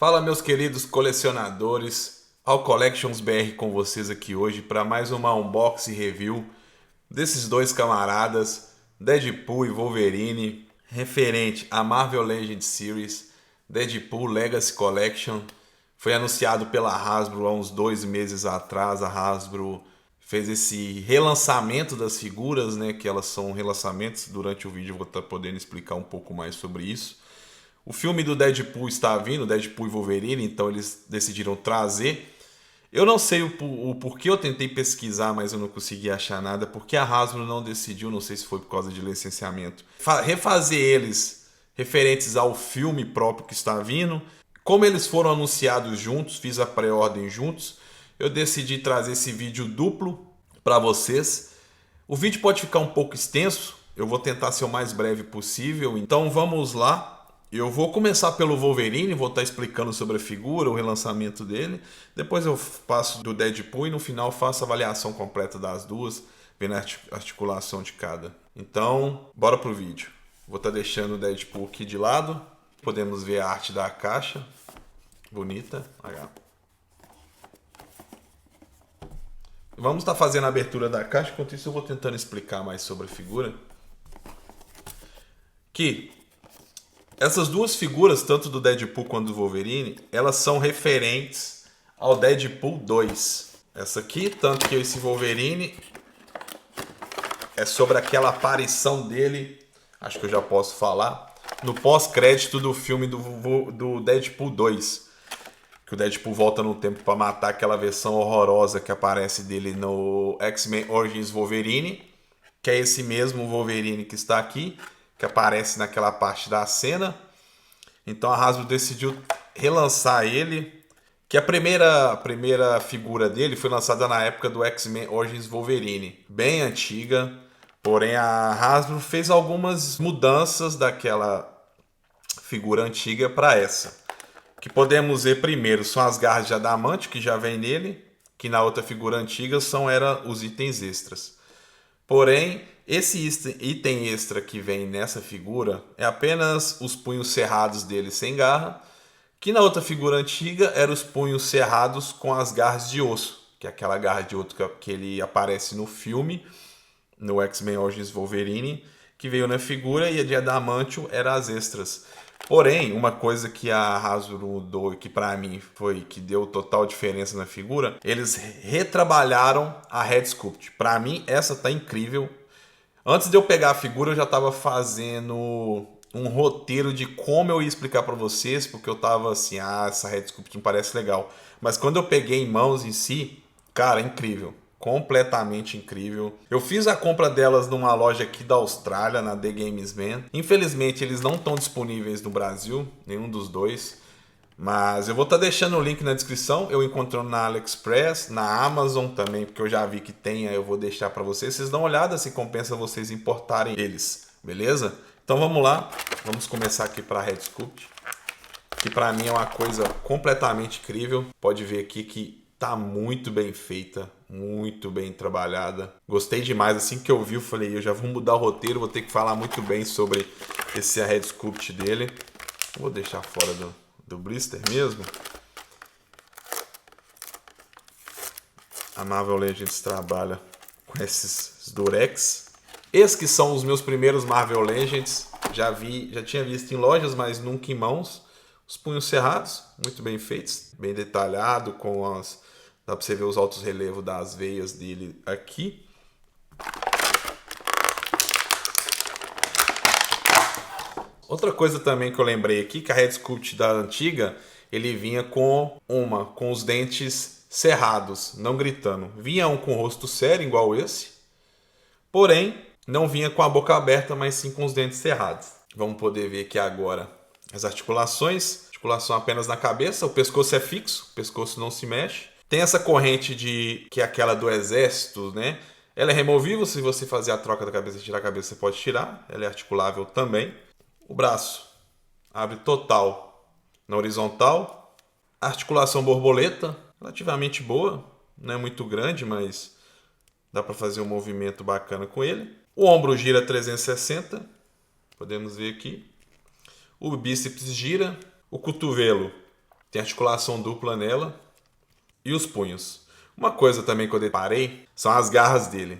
Fala, meus queridos colecionadores, All Collections BR com vocês aqui hoje para mais uma unboxing review desses dois camaradas, Deadpool e Wolverine, referente à Marvel Legends Series, Deadpool Legacy Collection. Foi anunciado pela Hasbro há uns 2 meses atrás. A Hasbro fez esse relançamento das figuras, né? Que elas são relançamentos. Durante o vídeo eu vou estar podendo explicar um pouco mais sobre isso. O filme do Deadpool está vindo, Deadpool e Wolverine, então eles decidiram trazer. Eu não sei o porquê, eu tentei pesquisar, mas eu não consegui achar nada. Porque a Hasbro não decidiu, não sei se foi por causa de licenciamento, refazer eles referentes ao filme próprio que está vindo. Como eles foram anunciados juntos, fiz a pré-ordem juntos, eu decidi trazer esse vídeo duplo para vocês. O vídeo pode ficar um pouco extenso, eu vou tentar ser o mais breve possível, então vamos lá. Eu vou começar pelo Wolverine, vou estar explicando sobre a figura, o relançamento dele. Depois eu passo do Deadpool e no final faço a avaliação completa das duas, vendo a articulação de cada. Então, bora pro vídeo. Vou estar deixando o Deadpool aqui de lado. Podemos ver a arte da caixa. Bonita. Vamos estar fazendo a abertura da caixa. Enquanto isso eu vou tentando explicar mais sobre a figura. Essas duas figuras, tanto do Deadpool quanto do Wolverine, elas são referentes ao Deadpool 2. Essa aqui, tanto que esse Wolverine é sobre aquela aparição dele, acho que eu já posso falar, no pós-crédito do filme do Deadpool 2. Que o Deadpool volta no tempo para matar aquela versão horrorosa que aparece dele no X-Men Origins Wolverine, que é esse mesmo Wolverine que está aqui, que aparece naquela parte da cena. Então a Hasbro decidiu relançar ele, que a primeira figura dele foi lançada na época do X-Men Origins Wolverine, bem antiga, porém a Hasbro fez algumas mudanças daquela figura antiga para essa. O que podemos ver primeiro são as garras de adamante que já vem nele, que na outra figura antiga eram os itens extras. Porém, esse item extra que vem nessa figura é apenas os punhos cerrados dele sem garra, que na outra figura antiga eram os punhos cerrados com as garras de osso, que é aquela garra de osso que ele aparece no filme, no X-Men Origins Wolverine, que veio na figura, e a de adamantio eram as extras. Porém, uma coisa que a Hasbro mudou, que para mim foi que deu total diferença na figura, eles retrabalharam a Head Sculpt. Para mim, essa tá incrível. Antes de eu pegar a figura, eu já estava fazendo um roteiro de como eu ia explicar para vocês, porque eu tava assim, essa Head Sculpt me parece legal. Mas quando eu peguei em mãos em si, cara, incrível. Completamente incrível. Eu fiz a compra delas numa loja aqui da Austrália, na The Games Man. Infelizmente, eles não estão disponíveis no Brasil, nenhum dos dois. Mas eu vou estar deixando o link na descrição. Eu encontrando na AliExpress, na Amazon também, porque eu já vi que tem, aí eu vou deixar para vocês. Vocês dão uma olhada se compensa vocês importarem eles, beleza? Então vamos lá, vamos começar aqui para a Head Sculpt, que para mim é uma coisa completamente incrível. Pode ver aqui que tá muito bem feita, muito bem trabalhada. Gostei demais, assim que eu vi, eu falei, eu já vou mudar o roteiro, vou ter que falar muito bem sobre esse Head Sculpt dele. Vou deixar fora do blister mesmo. A Marvel Legends trabalha com esses Durex. Esses que são os meus primeiros Marvel Legends. Já tinha visto em lojas, mas nunca em mãos. Os punhos cerrados, muito bem feitos, bem detalhado, dá para você ver os altos relevos das veias dele aqui. Outra coisa também que eu lembrei aqui, que a Head Sculpt da antiga, ele vinha com os dentes cerrados, não gritando. Vinha um com o rosto sério, igual esse, porém não vinha com a boca aberta, mas sim com os dentes cerrados. Vamos poder ver aqui agora as articulações. Articulação apenas na cabeça, o pescoço é fixo, o pescoço não se mexe. Tem essa corrente que é aquela do exército, né? Ela é removível, se você fazer a troca da cabeça e tirar a cabeça, você pode tirar. Ela é articulável também. O braço abre total na horizontal. A articulação borboleta, relativamente boa. Não é muito grande, mas dá para fazer um movimento bacana com ele. O ombro gira 360. Podemos ver aqui. O bíceps gira. O cotovelo Tem articulação dupla nela. E os punhos. Uma coisa também que eu deparei são as garras dele.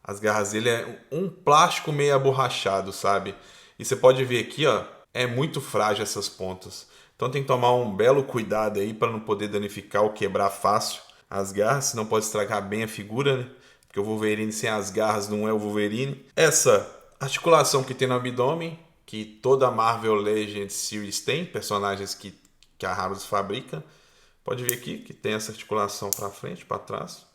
As garras dele é um plástico meio aborrachado, sabe? E você pode ver aqui, ó, é muito frágil essas pontas. Então tem que tomar um belo cuidado aí para não poder danificar ou quebrar fácil as garras, senão pode estragar bem a figura, né? Porque o Wolverine sem as garras não é o Wolverine. Essa articulação que tem no abdômen, que toda a Marvel Legends Series tem, personagens que a Hasbro fabrica. Pode ver aqui que tem essa articulação para frente, para trás.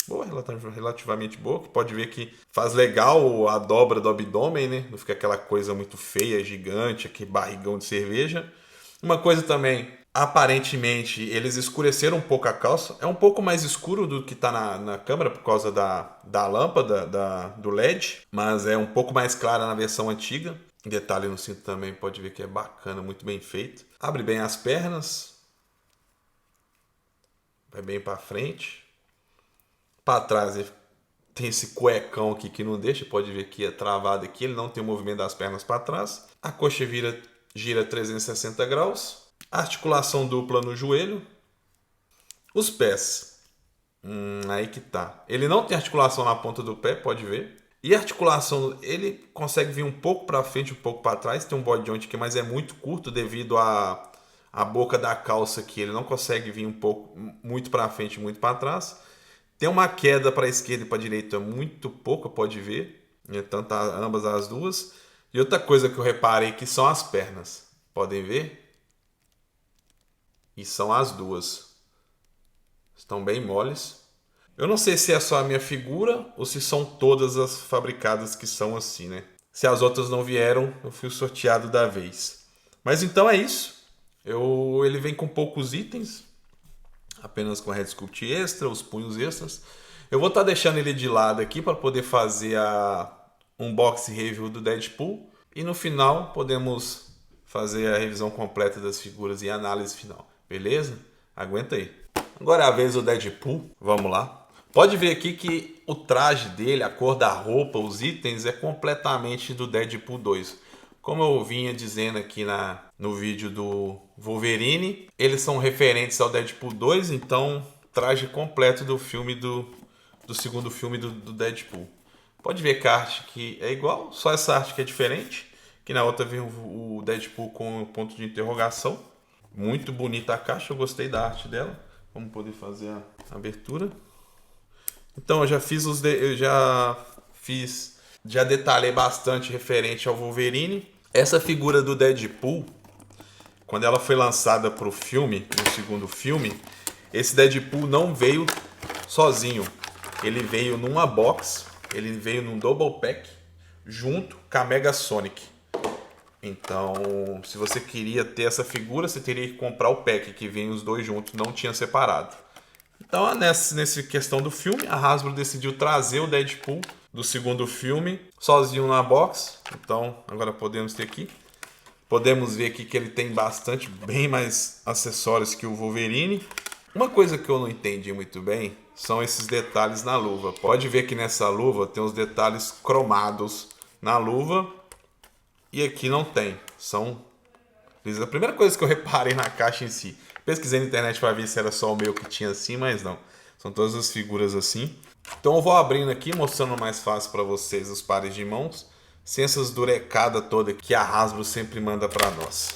Boa, relativamente boa. Pode ver que faz legal a dobra do abdômen, né? Não fica aquela coisa muito feia, gigante, aquele barrigão de cerveja. Uma coisa também, aparentemente, eles escureceram um pouco a calça. É um pouco mais escuro do que está na câmera por causa da lâmpada, do LED. Mas é um pouco mais clara na versão antiga. Detalhe no cinto também, pode ver que é bacana, muito bem feito. Abre bem as pernas. Vai bem para frente. Para trás tem esse cuecão aqui que não deixa. Pode ver que é travado aqui. Ele não tem o movimento das pernas para trás. A coxa gira 360 graus. Articulação dupla no joelho. Os pés. Aí que tá. Ele não tem articulação na ponta do pé, pode ver. E a articulação, ele consegue vir um pouco para frente, um pouco para trás. Tem um body joint aqui, mas é muito curto devido a boca da calça aqui. Ele não consegue vir um pouco, muito para frente, muito para trás. Tem uma queda para a esquerda e para a direita muito pouca, pode ver. Tanto ambas as duas. E outra coisa que eu reparei que são as pernas. Podem ver? E são as duas. Estão bem moles. Eu não sei se é só a minha figura ou se são todas as fabricadas que são assim, né? Se as outras não vieram, eu fui o sorteado da vez. Mas então é isso. Ele vem com poucos itens. Apenas com a Red Sculpt extra, os punhos extras. Eu vou estar deixando ele de lado aqui para poder fazer a unboxing review do Deadpool. E no final podemos fazer a revisão completa das figuras e análise final. Beleza? Aguenta aí. Agora é a vez do Deadpool. Vamos lá. Pode ver aqui que o traje dele, a cor da roupa, os itens é completamente do Deadpool 2. Como eu vinha dizendo aqui no vídeo do Wolverine, eles são referentes ao Deadpool 2, então traje completo do filme do segundo filme do Deadpool. Pode ver que a arte que é igual, só essa arte que é diferente, que na outra vem o Deadpool com o ponto de interrogação. Muito bonita a caixa, eu gostei da arte dela. Vamos poder fazer a abertura. Então eu já detalhei bastante referente ao Wolverine. Essa figura do Deadpool, quando ela foi lançada para o filme, no segundo filme, esse Deadpool não veio sozinho. Ele veio numa box, ele veio num double pack, junto com a Mega Sonic. Então, se você queria ter essa figura, você teria que comprar o pack que vem os dois juntos, não tinha separado. Então, nessa questão do filme, a Hasbro decidiu trazer o Deadpool do segundo filme sozinho na box. Então, agora podemos ter aqui. Podemos ver aqui que ele tem bem mais acessórios que o Wolverine. Uma coisa que eu não entendi muito bem são esses detalhes na luva. Pode ver que nessa luva tem os detalhes cromados na luva e aqui não tem. São a primeira coisa que eu reparei na caixa em si. Pesquisei na internet para ver se era só o meu que tinha assim, mas não. São todas as figuras assim. Então eu vou abrindo aqui, mostrando mais fácil para vocês os pares de mãos, sem essas durecadas todas que a Hasbro sempre manda para nós.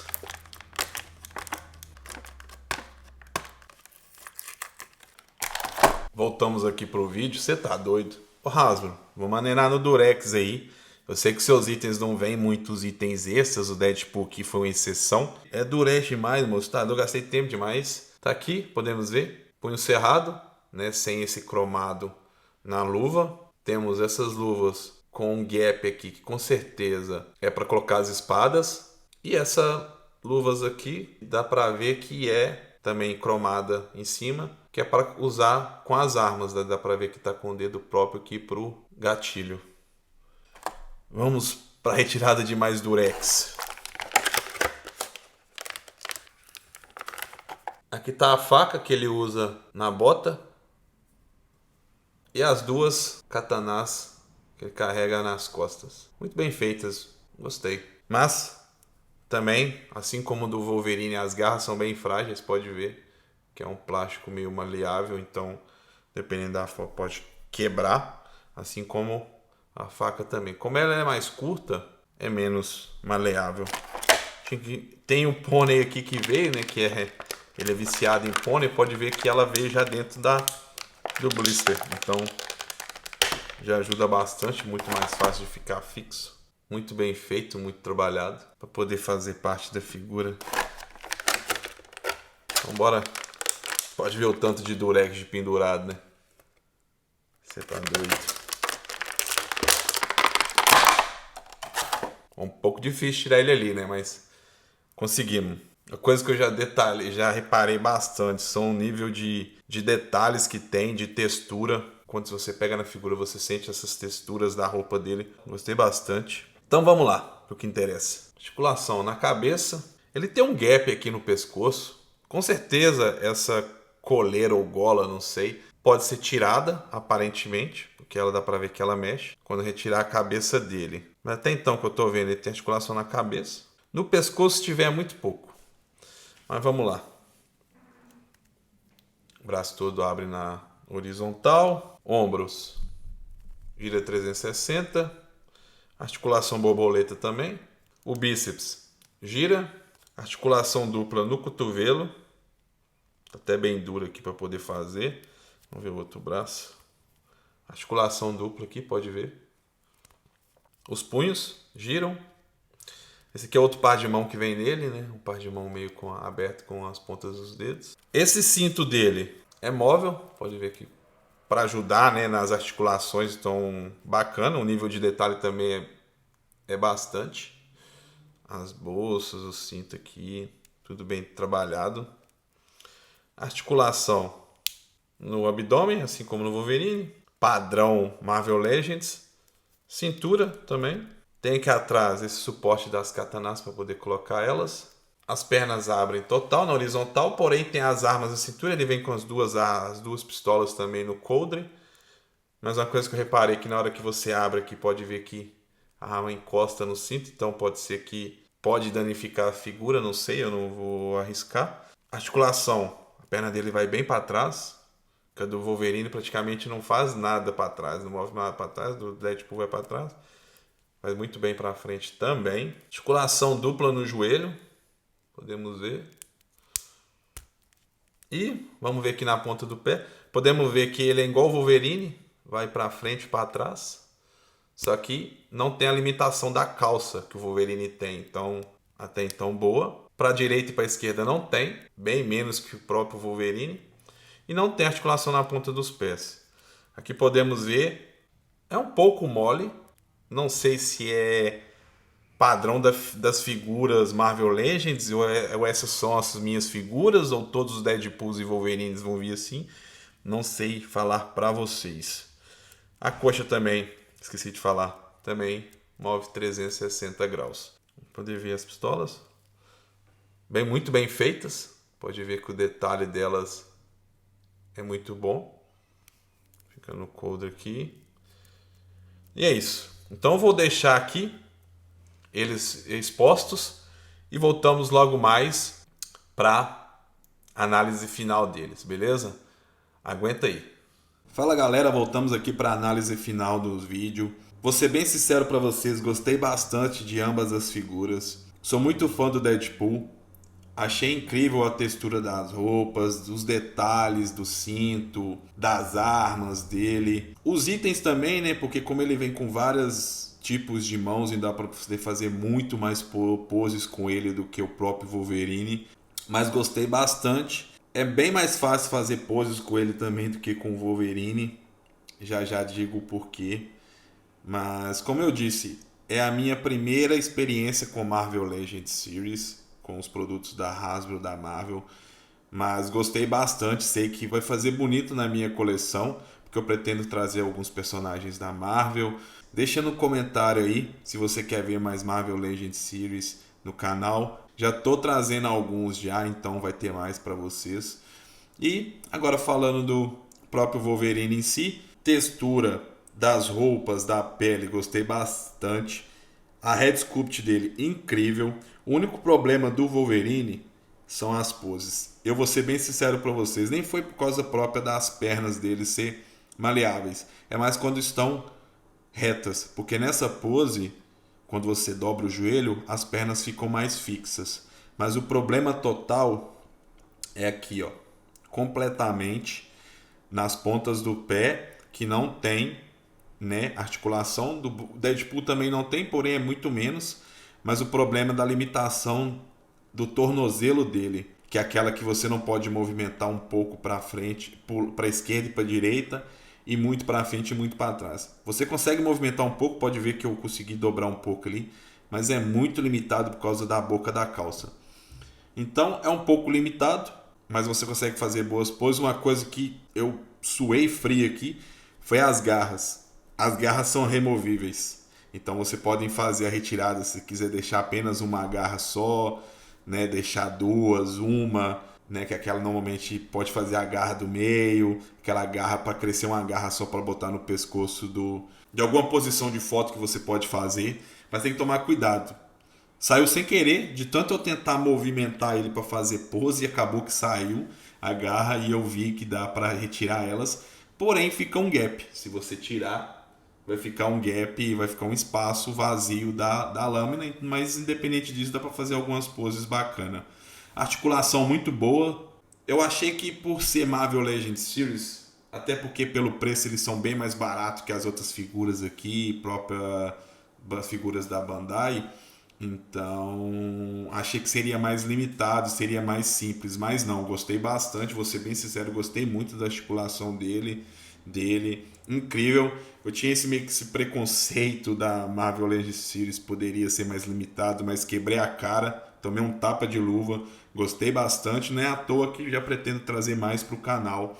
Voltamos aqui pro vídeo. Você tá doido? Ô Hasbro, vou maneirar no Durex aí. Eu sei que seus itens não vêm muitos itens extras, o Deadpool aqui foi uma exceção. É Durex demais, moço. Tá, eu gastei tempo demais. Tá aqui, podemos ver. Punho cerrado, né? Sem esse cromado na luva. Temos essas luvas com um gap aqui, que com certeza é para colocar as espadas. E essa luvas aqui, dá para ver que é também cromada em cima, que é para usar com as armas. Dá para ver que tá com o dedo próprio aqui pro gatilho. Vamos para a retirada de mais Durex. Aqui está a faca que ele usa na bota. E as duas katanás que ele carrega nas costas. Muito bem feitas, gostei. Mas Também, assim como o do Wolverine, as garras são bem frágeis, pode ver que é um plástico meio maleável, então dependendo da forma pode quebrar, assim como a faca também. Como ela é mais curta, é menos maleável. Tem um pônei aqui que veio, né, ele é viciado em pônei, pode ver que ela veio já dentro do blister, então já ajuda bastante, muito mais fácil de ficar fixo. Muito bem feito, muito trabalhado para poder fazer parte da figura. Então bora. Pode ver o tanto de durex de pendurado, né? Você tá doido. É um pouco difícil tirar ele ali, né? Mas conseguimos. A coisa que eu já reparei bastante são o nível de detalhes que tem, de textura. Quando você pega na figura, você sente essas texturas da roupa dele. Gostei bastante. Então vamos lá, pro que interessa. Articulação na cabeça. Ele tem um gap aqui no pescoço. Com certeza essa coleira ou gola, não sei, pode ser tirada, aparentemente, porque ela dá pra ver que ela mexe, quando retirar a cabeça dele. Mas até então que eu tô vendo, ele tem articulação na cabeça. No pescoço, se tiver, é muito pouco. Mas vamos lá. O braço todo abre na horizontal. Ombros. Gira 360. Articulação borboleta também. O bíceps gira. Articulação dupla no cotovelo. Tá até bem duro aqui para poder fazer. Vamos ver o outro braço. Articulação dupla aqui, pode ver. Os punhos giram. Esse aqui é outro par de mão que vem nele, né? Um par de mão meio aberto com as pontas dos dedos. Esse cinto dele é móvel, pode ver aqui. Para ajudar, né, nas articulações, então bacana. O nível de detalhe também é bastante. As bolsas, o cinto aqui, tudo bem trabalhado. Articulação no abdômen, assim como no Wolverine. Padrão Marvel Legends. Cintura também. Tem aqui atrás esse suporte das katanas para poder colocar elas. As pernas abrem total na horizontal, porém tem as armas na cintura. Ele vem com as duas pistolas também no coldre. Mas uma coisa que eu reparei que na hora que você abre aqui, pode ver que a arma encosta no cinto. Então pode ser que pode danificar a figura, não sei, eu não vou arriscar. Articulação, a perna dele vai bem para trás. A do Wolverine praticamente não faz nada para trás, não move nada para trás. Do Deadpool vai para trás. Vai muito bem para frente também. Articulação dupla no joelho. Podemos ver. E vamos ver aqui na ponta do pé. Podemos ver que ele é igual o Wolverine. Vai para frente e para trás. Só que não tem a limitação da calça que o Wolverine tem. Então, até então, boa. Para a direita e para a esquerda não tem. Bem menos que o próprio Wolverine. E não tem articulação na ponta dos pés. Aqui podemos ver. É um pouco mole. Não sei se é padrão das figuras Marvel Legends ou essas são as minhas figuras ou todos os Deadpools e Wolverines vão vir assim. Não sei falar para vocês. A coxa também, esqueci de falar, também move 360 graus. Poder ver as pistolas. Muito bem feitas. Pode ver que o detalhe delas é muito bom. Fica no coldre aqui. E é isso. Então eu vou deixar aqui eles expostos e voltamos logo mais para análise final deles, beleza? Aguenta aí. Fala galera, voltamos aqui para a análise final dos vídeos. Vou ser bem sincero para vocês, gostei bastante de ambas as figuras. Sou muito fã do Deadpool. Achei incrível a textura das roupas, os detalhes do cinto, das armas dele. Os itens também, né? Porque como ele vem com vários tipos de mãos, ainda dá para você fazer muito mais poses com ele do que o próprio Wolverine. Mas gostei bastante. É bem mais fácil fazer poses com ele também do que com o Wolverine. Já já digo o porquê. Mas como eu disse, é a minha primeira experiência com Marvel Legends Series, com os produtos da Hasbro, da Marvel, mas gostei bastante, sei que vai fazer bonito na minha coleção, porque eu pretendo trazer alguns personagens da Marvel. Deixa no comentário aí se você quer ver mais Marvel Legends Series no canal. Já tô trazendo alguns já, então vai ter mais para vocês. E agora falando do próprio Wolverine em si, textura das roupas, da pele, gostei bastante. A Head Sculpt dele, incrível. O único problema do Wolverine são as poses. Eu vou ser bem sincero para vocês, nem foi por causa própria das pernas dele ser maleáveis. É mais quando estão retas, porque nessa pose, quando você dobra o joelho, as pernas ficam mais fixas. Mas o problema total é aqui, ó, completamente nas pontas do pé, que não tem, né, articulação. Do Deadpool também não tem, porém é muito menos. Mas o problema é da limitação do tornozelo dele, que é aquela que você não pode movimentar um pouco para frente, para a esquerda e para a direita, e muito para frente e muito para trás. Você consegue movimentar um pouco, pode ver que eu consegui dobrar um pouco ali, mas é muito limitado por causa da boca da calça. Então é um pouco limitado, mas você consegue fazer boas poses. Uma coisa que eu suei frio aqui foi as garras. As garras são removíveis, então você pode fazer a retirada se quiser deixar apenas uma garra só, né, deixar duas, uma, né, que aquela normalmente pode fazer a garra do meio, aquela garra para crescer uma garra só para botar no pescoço de alguma posição de foto que você pode fazer, mas tem que tomar cuidado. Saiu sem querer, de tanto eu tentar movimentar ele para fazer pose, e acabou que saiu a garra e eu vi que dá para retirar elas, porém fica um gap. Se você tirar, vai ficar um gap e vai ficar um espaço vazio da lâmina, mas independente disso dá para fazer algumas poses bacanas. Articulação muito boa. Eu achei que por ser Marvel Legends Series, até porque pelo preço eles são bem mais baratos que as outras figuras aqui, próprias figuras da Bandai, então achei que seria mais limitado, seria mais simples, mas não, gostei bastante, vou ser bem sincero, gostei muito da articulação dele, incrível. Eu tinha meio que esse preconceito da Marvel Legends Series, poderia ser mais limitado, mas quebrei a cara, tomei um tapa de luva, gostei bastante, não é à toa que já pretendo trazer mais para o canal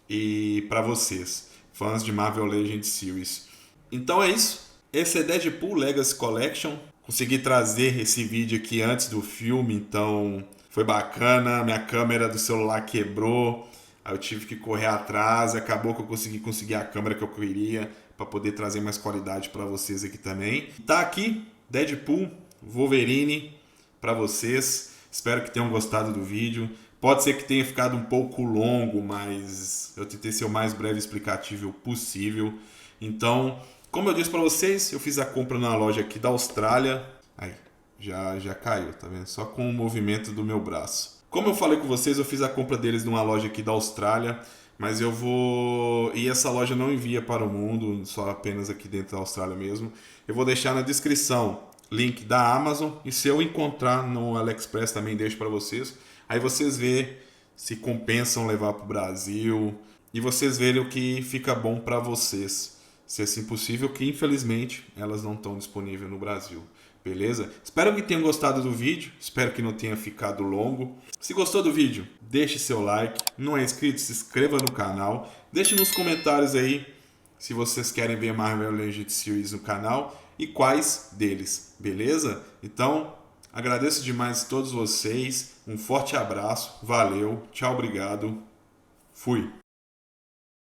e para vocês, fãs de Marvel Legends Series. Então é isso, esse é Deadpool Legacy Collection. Consegui trazer esse vídeo aqui antes do filme, então foi bacana. Minha câmera do celular quebrou, aí eu tive que correr atrás. Acabou que eu consegui a câmera que eu queria para poder trazer mais qualidade para vocês aqui também. Tá aqui Deadpool, Wolverine para vocês. Espero que tenham gostado do vídeo. Pode ser que tenha ficado um pouco longo, mas eu tentei ser o mais breve e explicativo possível. Então, como eu disse para vocês, eu fiz a compra na loja aqui da Austrália. Aí, já caiu, tá vendo? Só com o movimento do meu braço. Como eu falei com vocês, eu fiz a compra deles numa loja aqui da Austrália, mas eu vou... E essa loja não envia para o mundo, só apenas aqui dentro da Austrália mesmo. Eu vou deixar na descrição link da Amazon, e se eu encontrar no AliExpress também deixo para vocês. Aí vocês vê se compensam levar para o Brasil e vocês verem o que fica bom para vocês. Se assim possível, que infelizmente elas não estão disponíveis no Brasil. Beleza? Espero que tenham gostado do vídeo. Espero que não tenha ficado longo. Se gostou do vídeo, deixe seu like. Não é inscrito, se inscreva no canal. Deixe nos comentários aí se vocês querem ver Marvel Legends Series no canal e quais deles. Beleza? Então, agradeço demais a todos vocês. Um forte abraço. Valeu. Tchau, obrigado. Fui.